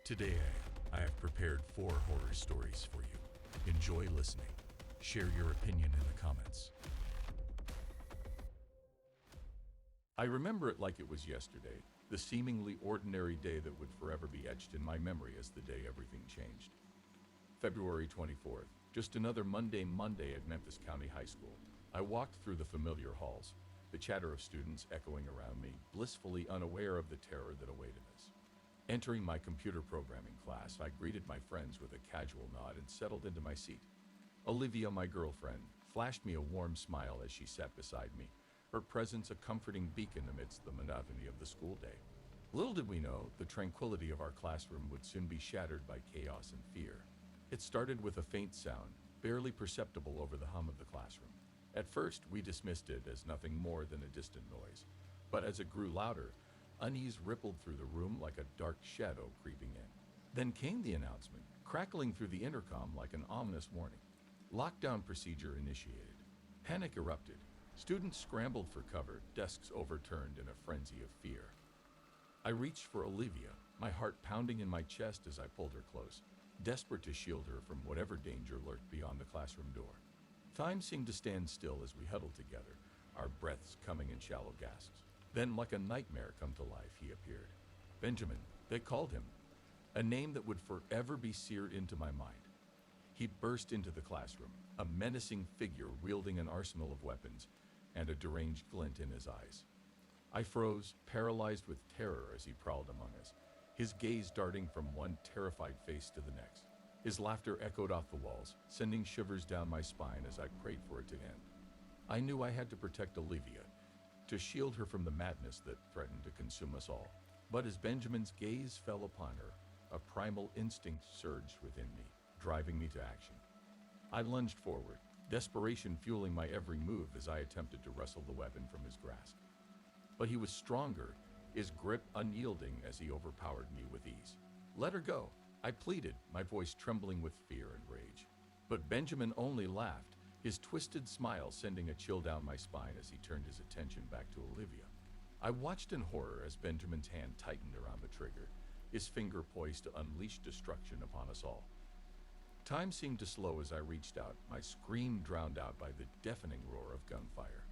Today, I have prepared 4 horror stories for you. Enjoy listening. Share your opinion in the comments. I remember it like it was yesterday, the seemingly ordinary day that would forever be etched in my memory as the day everything changed. February 24th, just another Monday at Memphis County High School. I walked through the familiar halls, the chatter of students echoing around me, blissfully unaware of the terror that awaited us. Entering my computer programming class, I greeted my friends with a casual nod and settled into my seat. Olivia, my girlfriend, flashed me a warm smile as she sat beside me, her presence a comforting beacon amidst the monotony of the school day. Little did we know, the tranquility of our classroom would soon be shattered by chaos and fear. It started with a faint sound, barely perceptible over the hum of the classroom. At first, we dismissed it as nothing more than a distant noise. But as it grew louder, unease rippled through the room like a dark shadow creeping in. Then came the announcement, crackling through the intercom like an ominous warning. Lockdown procedure initiated. Panic erupted. Students scrambled for cover, desks overturned in a frenzy of fear. I reached for Olivia, my heart pounding in my chest as I pulled her close, desperate to shield her from whatever danger lurked beyond the classroom door. Time seemed to stand still as we huddled together, our breaths coming in shallow gasps. Then, like a nightmare come to life, he appeared. Benjamin, they called him, a name that would forever be seared into my mind. He burst into the classroom, a menacing figure wielding an arsenal of weapons and a deranged glint in his eyes. I froze, paralyzed with terror as he prowled among us, his gaze darting from one terrified face to the next. His laughter echoed off the walls, sending shivers down my spine as I prayed for it to end. I knew I had to protect Olivia, to shield her from the madness that threatened to consume us all. But as Benjamin's gaze fell upon her, a primal instinct surged within me, driving me to action. I lunged forward, desperation fueling my every move as I attempted to wrestle the weapon from his grasp. But he was stronger, his grip unyielding as he overpowered me with ease. "Let her go," I pleaded, my voice trembling with fear and rage. But Benjamin only laughed, his twisted smile sending a chill down my spine as he turned his attention back to Olivia. I watched in horror as Benjamin's hand tightened around the trigger, his finger poised to unleash destruction upon us all. Time seemed to slow as I reached out, my scream drowned out by the deafening roar of gunfire.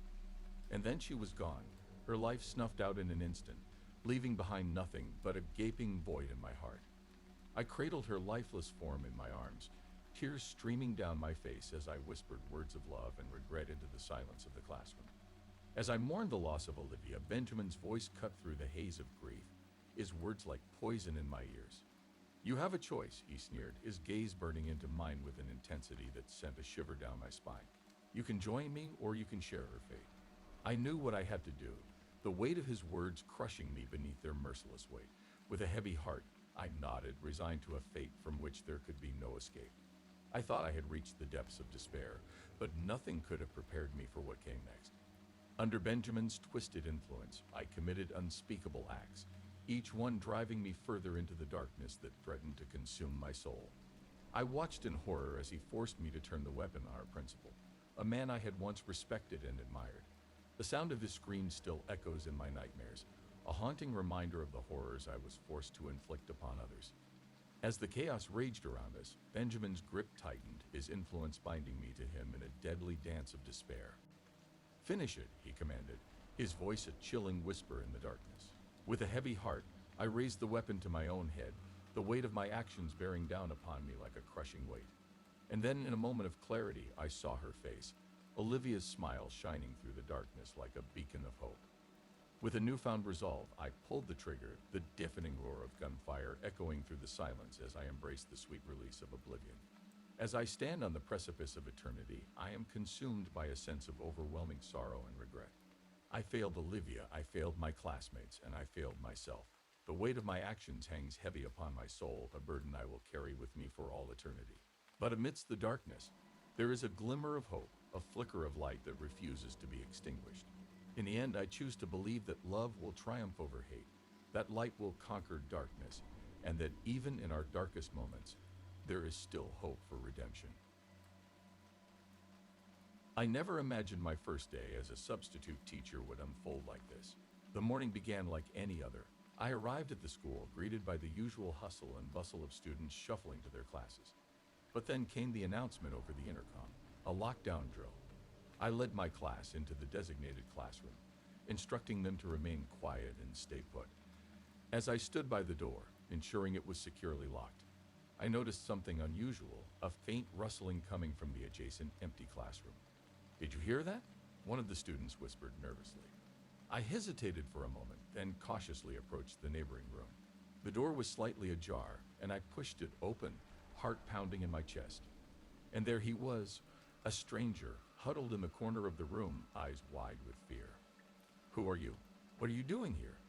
And then she was gone, her life snuffed out in an instant, leaving behind nothing but a gaping void in my heart. I cradled her lifeless form in my arms, tears streaming down my face as I whispered words of love and regret into the silence of the classroom. As I mourned the loss of Olivia, Benjamin's voice cut through the haze of grief, his words like poison in my ears. "You have a choice," he sneered, his gaze burning into mine with an intensity that sent a shiver down my spine. "You can join me or you can share her fate." I knew what I had to do, the weight of his words crushing me beneath their merciless weight. With a heavy heart, I nodded, resigned to a fate from which there could be no escape. I thought I had reached the depths of despair, but nothing could have prepared me for what came next. Under Benjamin's twisted influence, I committed unspeakable acts, each one driving me further into the darkness that threatened to consume my soul. I watched in horror as he forced me to turn the weapon on our principal, a man I had once respected and admired. The sound of his scream still echoes in my nightmares, a haunting reminder of the horrors I was forced to inflict upon others. As the chaos raged around us, Benjamin's grip tightened, his influence binding me to him in a deadly dance of despair. "Finish it," he commanded, his voice a chilling whisper in the darkness. With a heavy heart, I raised the weapon to my own head, the weight of my actions bearing down upon me like a crushing weight. And then, in a moment of clarity, I saw her face, Olivia's smile shining through the darkness like a beacon of hope. With a newfound resolve, I pulled the trigger, the deafening roar of gunfire echoing through the silence as I embraced the sweet release of oblivion. As I stand on the precipice of eternity, I am consumed by a sense of overwhelming sorrow and regret. I failed Olivia, I failed my classmates, and I failed myself. The weight of my actions hangs heavy upon my soul, a burden I will carry with me for all eternity. But amidst the darkness, there is a glimmer of hope, a flicker of light that refuses to be extinguished. In the end, I choose to believe that love will triumph over hate, that light will conquer darkness, and that even in our darkest moments, there is still hope for redemption. I never imagined my first day as a substitute teacher would unfold like this. The morning began like any other. I arrived at the school, greeted by the usual hustle and bustle of students shuffling to their classes. But then came the announcement over the intercom, a lockdown drill. I led my class into the designated classroom, instructing them to remain quiet and stay put. As I stood by the door, ensuring it was securely locked, I noticed something unusual, a faint rustling coming from the adjacent empty classroom. "Did you hear that?" one of the students whispered nervously. I hesitated for a moment, then cautiously approached the neighboring room. The door was slightly ajar, and I pushed it open, heart pounding in my chest. And there he was, a stranger, huddled in the corner of the room, eyes wide with fear. "Who are you? What are you doing here?"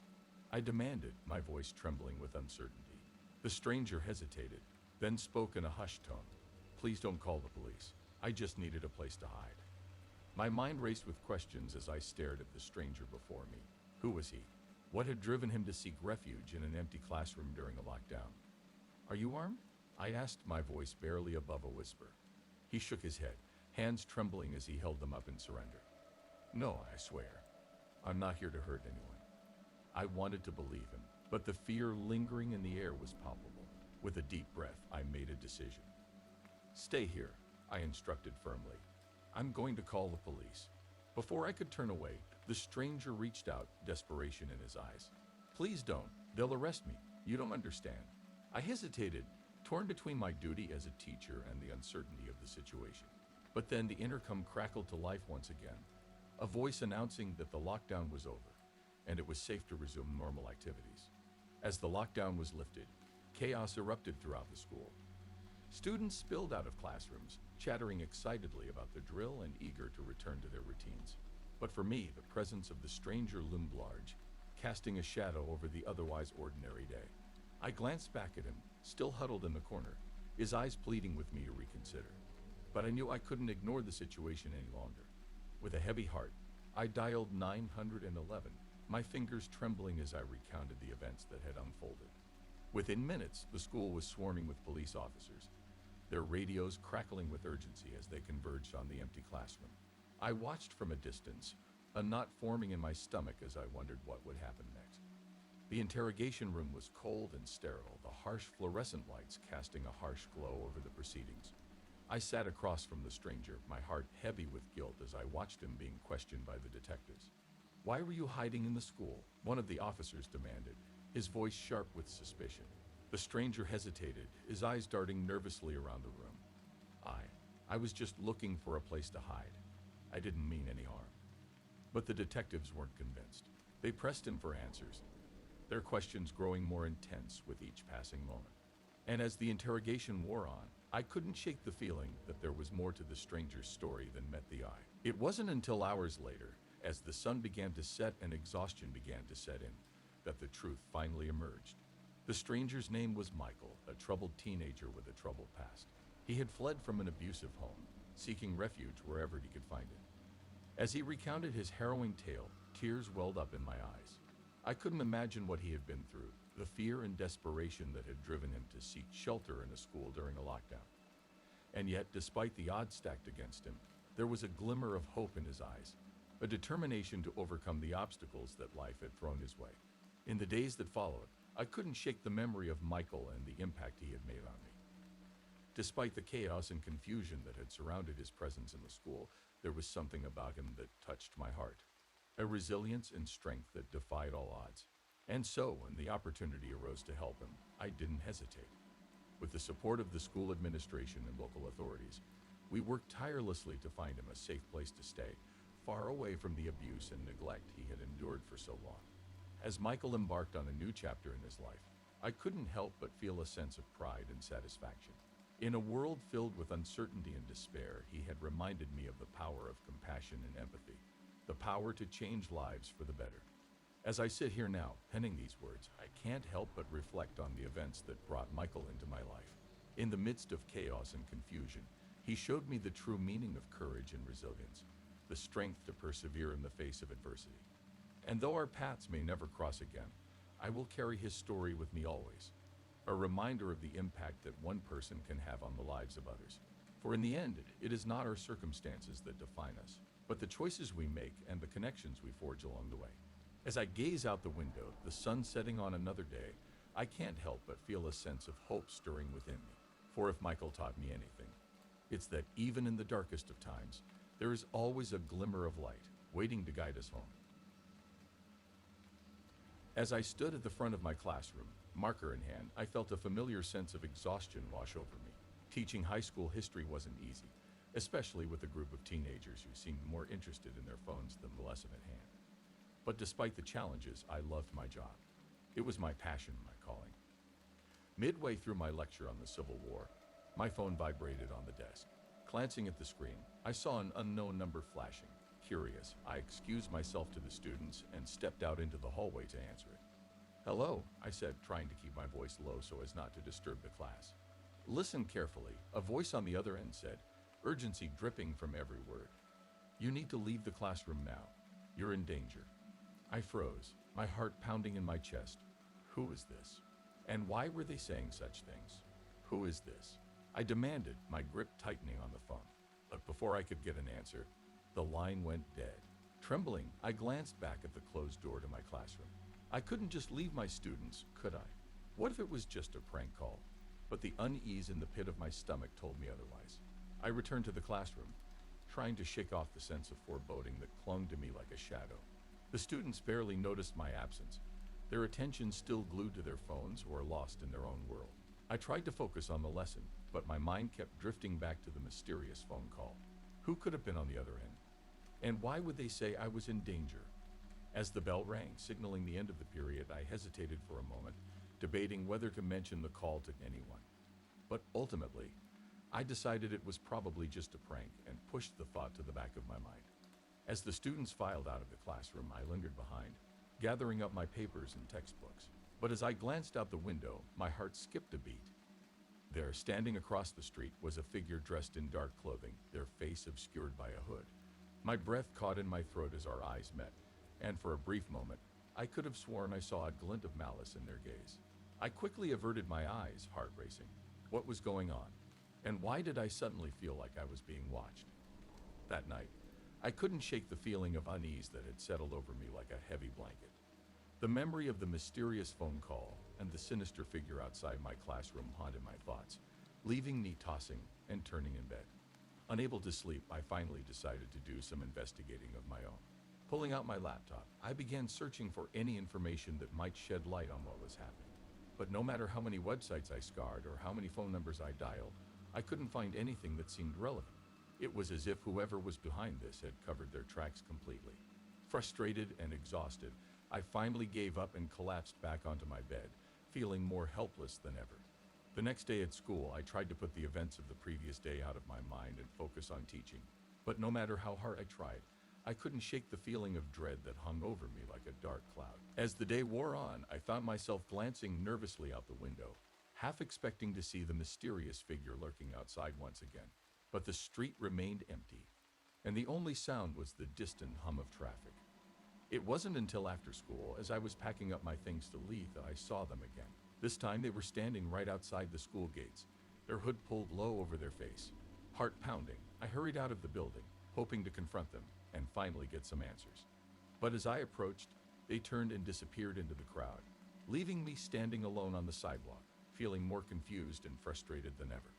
I demanded, my voice trembling with uncertainty. The stranger hesitated, then spoke in a hushed tone. "Please don't call the police. I just needed a place to hide." My mind raced with questions as I stared at the stranger before me. Who was he? What had driven him to seek refuge in an empty classroom during a lockdown? "Are you armed?" I asked, my voice barely above a whisper. He shook his head, hands trembling as he held them up in surrender. "No, I swear. I'm not here to hurt anyone." I wanted to believe him, but the fear lingering in the air was palpable. With a deep breath, I made a decision. "Stay here," I instructed firmly. "I'm going to call the police." Before I could turn away, the stranger reached out, desperation in his eyes. "Please don't. They'll arrest me. You don't understand." I hesitated, torn between my duty as a teacher and the uncertainty of the situation. But then the intercom crackled to life once again, a voice announcing that the lockdown was over, and it was safe to resume normal activities. As the lockdown was lifted, chaos erupted throughout the school. Students spilled out of classrooms, chattering excitedly about the drill and eager to return to their routines. But for me, the presence of the stranger loomed large, casting a shadow over the otherwise ordinary day. I glanced back at him, still huddled in the corner, his eyes pleading with me to reconsider. But I knew I couldn't ignore the situation any longer. With a heavy heart, I dialed 911, my fingers trembling as I recounted the events that had unfolded. Within minutes, the school was swarming with police officers, their radios crackling with urgency as they converged on the empty classroom. I watched from a distance, a knot forming in my stomach as I wondered what would happen next. The interrogation room was cold and sterile, the harsh fluorescent lights casting a harsh glow over the proceedings. I sat across from the stranger, my heart heavy with guilt as I watched him being questioned by the detectives. "Why were you hiding in the school?" one of the officers demanded, his voice sharp with suspicion. The stranger hesitated, his eyes darting nervously around the room. I was just looking for a place to hide. I didn't mean any harm." But the detectives weren't convinced. They pressed him for answers, their questions growing more intense with each passing moment. And as the interrogation wore on, I couldn't shake the feeling that there was more to the stranger's story than met the eye. It wasn't until hours later, as the sun began to set and exhaustion began to set in, that the truth finally emerged. The stranger's name was Michael, a troubled teenager with a troubled past. He had fled from an abusive home, seeking refuge wherever he could find it. As he recounted his harrowing tale, tears welled up in my eyes. I couldn't imagine what he had been through, the fear and desperation that had driven him to seek shelter in a school during a lockdown. And yet, despite the odds stacked against him, there was a glimmer of hope in his eyes, a determination to overcome the obstacles that life had thrown his way. In the days that followed, I couldn't shake the memory of Michael and the impact he had made on me. Despite the chaos and confusion that had surrounded his presence in the school, there was something about him that touched my heart, a resilience and strength that defied all odds. And so, when the opportunity arose to help him, I didn't hesitate. With the support of the school administration and local authorities, we worked tirelessly to find him a safe place to stay, far away from the abuse and neglect he had endured for so long. As Michael embarked on a new chapter in his life, I couldn't help but feel a sense of pride and satisfaction. In a world filled with uncertainty and despair, he had reminded me of the power of compassion and empathy, the power to change lives for the better. As I sit here now, penning these words, I can't help but reflect on the events that brought Michael into my life. In the midst of chaos and confusion, he showed me the true meaning of courage and resilience, the strength to persevere in the face of adversity. And though our paths may never cross again, I will carry his story with me always, a reminder of the impact that one person can have on the lives of others. For in the end, it is not our circumstances that define us, but the choices we make and the connections we forge along the way. As I gaze out the window, the sun setting on another day, I can't help but feel a sense of hope stirring within me. For if Michael taught me anything, it's that even in the darkest of times, there is always a glimmer of light waiting to guide us home. As I stood at the front of my classroom, marker in hand, I felt a familiar sense of exhaustion wash over me. Teaching high school history wasn't easy, especially with a group of teenagers who seemed more interested in their phones than the lesson at hand. But despite the challenges, I loved my job. It was my passion, my calling. Midway through my lecture on the Civil War, my phone vibrated on the desk. Glancing at the screen, I saw an unknown number flashing. Curious, I excused myself to the students and stepped out into the hallway to answer it. "Hello," I said, trying to keep my voice low so as not to disturb the class. Listen carefully. A voice on the other end said, urgency dripping from every word. "You need to leave the classroom now. You're in danger." I froze, my heart pounding in my chest. Who is this? And why were they saying such things? Who is this? I demanded, my grip tightening on the phone. But before I could get an answer, the line went dead. Trembling, I glanced back at the closed door to my classroom. I couldn't just leave my students, could I? What if it was just a prank call? But the unease in the pit of my stomach told me otherwise. I returned to the classroom, trying to shake off the sense of foreboding that clung to me like a shadow. The students barely noticed my absence, their attention still glued to their phones or lost in their own world. I tried to focus on the lesson, but my mind kept drifting back to the mysterious phone call. Who could have been on the other end? And why would they say I was in danger? As the bell rang, signaling the end of the period, I hesitated for a moment, debating whether to mention the call to anyone. But ultimately, I decided it was probably just a prank and pushed the thought to the back of my mind. As the students filed out of the classroom, I lingered behind, gathering up my papers and textbooks. But as I glanced out the window, my heart skipped a beat. There, standing across the street, was a figure dressed in dark clothing, their face obscured by a hood. My breath caught in my throat as our eyes met, and for a brief moment, I could have sworn I saw a glint of malice in their gaze. I quickly averted my eyes, heart racing. What was going on? And why did I suddenly feel like I was being watched? That night, I couldn't shake the feeling of unease that had settled over me like a heavy blanket. The memory of the mysterious phone call and the sinister figure outside my classroom haunted my thoughts, leaving me tossing and turning in bed. Unable to sleep, I finally decided to do some investigating of my own. Pulling out my laptop, I began searching for any information that might shed light on what was happening. But no matter how many websites I scoured or how many phone numbers I dialed, I couldn't find anything that seemed relevant. It was as if whoever was behind this had covered their tracks completely. Frustrated and exhausted, I finally gave up and collapsed back onto my bed, feeling more helpless than ever. The next day at school, I tried to put the events of the previous day out of my mind and focus on teaching. But no matter how hard I tried, I couldn't shake the feeling of dread that hung over me like a dark cloud. As the day wore on, I found myself glancing nervously out the window, half expecting to see the mysterious figure lurking outside once again. But the street remained empty, and the only sound was the distant hum of traffic. It wasn't until after school, as I was packing up my things to leave, that I saw them again. This time they were standing right outside the school gates, their hood pulled low over their face. Heart pounding, I hurried out of the building, hoping to confront them and finally get some answers. But as I approached, they turned and disappeared into the crowd, leaving me standing alone on the sidewalk, feeling more confused and frustrated than ever.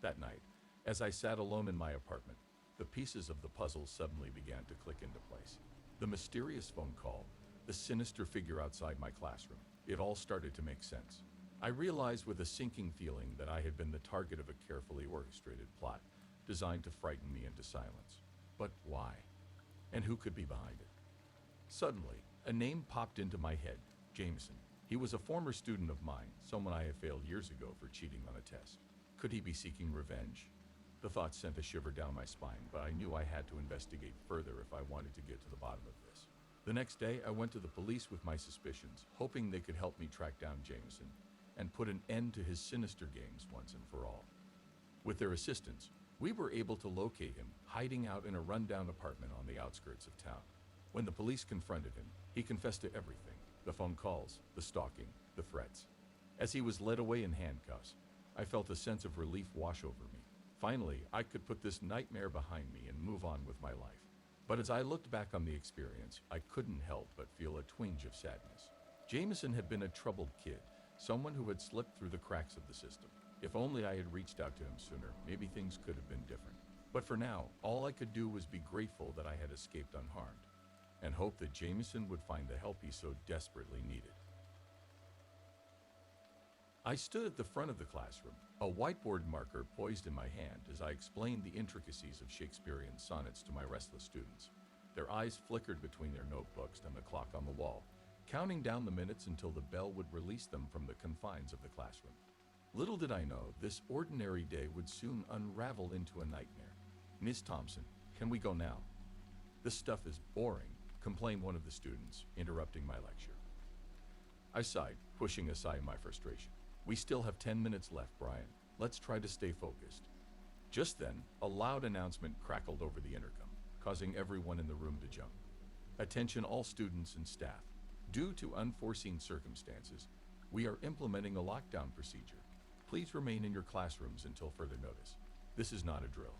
That night, as I sat alone in my apartment, the pieces of the puzzle suddenly began to click into place. The mysterious phone call, the sinister figure outside my classroom, it all started to make sense. I realized with a sinking feeling that I had been the target of a carefully orchestrated plot designed to frighten me into silence. But why? And who could be behind it? Suddenly, a name popped into my head, Jameson. He was a former student of mine, someone I had failed years ago for cheating on a test. Could he be seeking revenge? The thought sent a shiver down my spine, but I knew I had to investigate further if I wanted to get to the bottom of this. The next day, I went to the police with my suspicions, hoping they could help me track down Jameson and put an end to his sinister games once and for all. With their assistance, we were able to locate him, hiding out in a rundown apartment on the outskirts of town. When the police confronted him, he confessed to everything: the phone calls, the stalking, the threats. As he was led away in handcuffs, I felt a sense of relief wash over me. Finally, I could put this nightmare behind me and move on with my life. But as I looked back on the experience, I couldn't help but feel a twinge of sadness. Jameson had been a troubled kid, someone who had slipped through the cracks of the system. If only I had reached out to him sooner, maybe things could have been different. But for now, all I could do was be grateful that I had escaped unharmed, and hope that Jameson would find the help he so desperately needed. I stood at the front of the classroom, a whiteboard marker poised in my hand as I explained the intricacies of Shakespearean sonnets to my restless students. Their eyes flickered between their notebooks and the clock on the wall, counting down the minutes until the bell would release them from the confines of the classroom. Little did I know, this ordinary day would soon unravel into a nightmare. "Miss Thompson, can we go now?" "This stuff is boring," complained one of the students, interrupting my lecture. I sighed, pushing aside my frustration. "We still have 10 minutes left, Brian. Let's try to stay focused." Just then, a loud announcement crackled over the intercom, causing everyone in the room to jump. "Attention all students and staff. Due to unforeseen circumstances, we are implementing a lockdown procedure. Please remain in your classrooms until further notice. This is not a drill."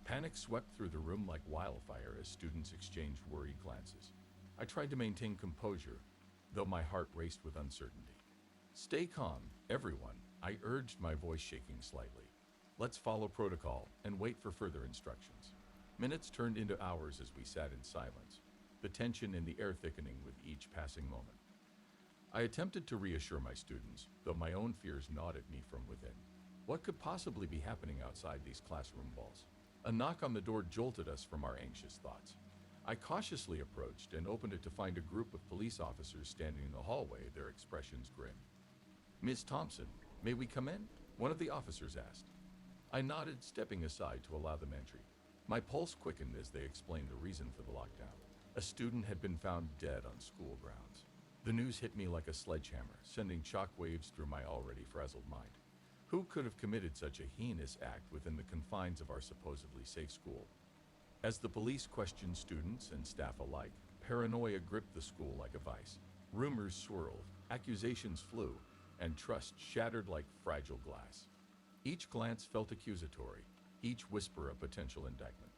Panic swept through the room like wildfire as students exchanged worried glances. I tried to maintain composure, though my heart raced with uncertainty. "Stay calm, everyone," I urged, my voice shaking slightly. "Let's follow protocol and wait for further instructions." Minutes turned into hours as we sat in silence, the tension in the air thickening with each passing moment. I attempted to reassure my students, though my own fears gnawed at me from within. What could possibly be happening outside these classroom walls? A knock on the door jolted us from our anxious thoughts. I cautiously approached and opened it to find a group of police officers standing in the hallway, their expressions grim. "Miss Thompson, may we come in?" one of the officers asked. I nodded, stepping aside to allow them entry. My pulse quickened as they explained the reason for the lockdown. A student had been found dead on school grounds. The news hit me like a sledgehammer, sending shockwaves through my already frazzled mind. Who could have committed such a heinous act within the confines of our supposedly safe school? As the police questioned students and staff alike, paranoia gripped the school like a vice. Rumors swirled, accusations flew, and trust shattered like fragile glass. Each glance felt accusatory, each whisper a potential indictment.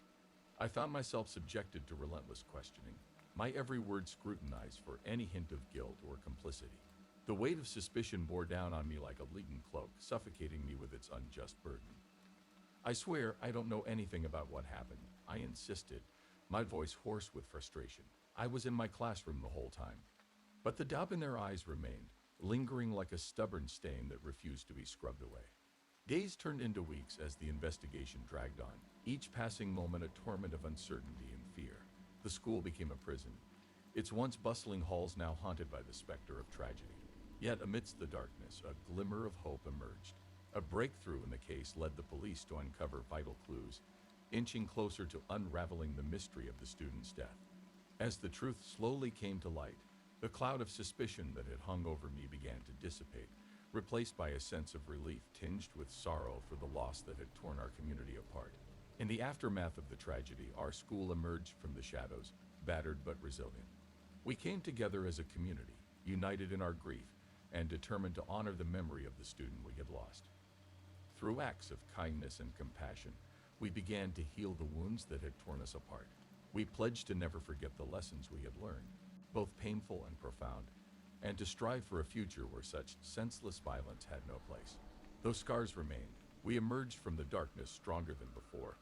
I found myself subjected to relentless questioning, my every word scrutinized for any hint of guilt or complicity. The weight of suspicion bore down on me like a leaden cloak, suffocating me with its unjust burden. "I swear I don't know anything about what happened," I insisted, my voice hoarse with frustration. "I was in my classroom the whole time." But the doubt in their eyes remained, lingering like a stubborn stain that refused to be scrubbed away. Days turned into weeks as the investigation dragged on, each passing moment a torment of uncertainty and fear. The school became a prison, its once bustling halls now haunted by the specter of tragedy. Yet amidst the darkness, a glimmer of hope emerged. A breakthrough in the case led the police to uncover vital clues, inching closer to unraveling the mystery of the student's death. As the truth slowly came to light, the cloud of suspicion that had hung over me began to dissipate, replaced by a sense of relief tinged with sorrow for the loss that had torn our community apart. In the aftermath of the tragedy, our school emerged from the shadows, battered but resilient. We came together as a community, united in our grief, and determined to honor the memory of the student we had lost. Through acts of kindness and compassion, we began to heal the wounds that had torn us apart. We pledged to never forget the lessons we had learned, both painful and profound, and to strive for a future where such senseless violence had no place. Though scars remained, we emerged from the darkness stronger than before,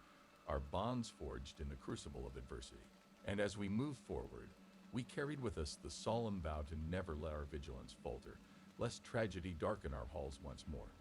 our bonds forged in the crucible of adversity. And as we moved forward, we carried with us the solemn vow to never let our vigilance falter, lest tragedy darken our halls once more.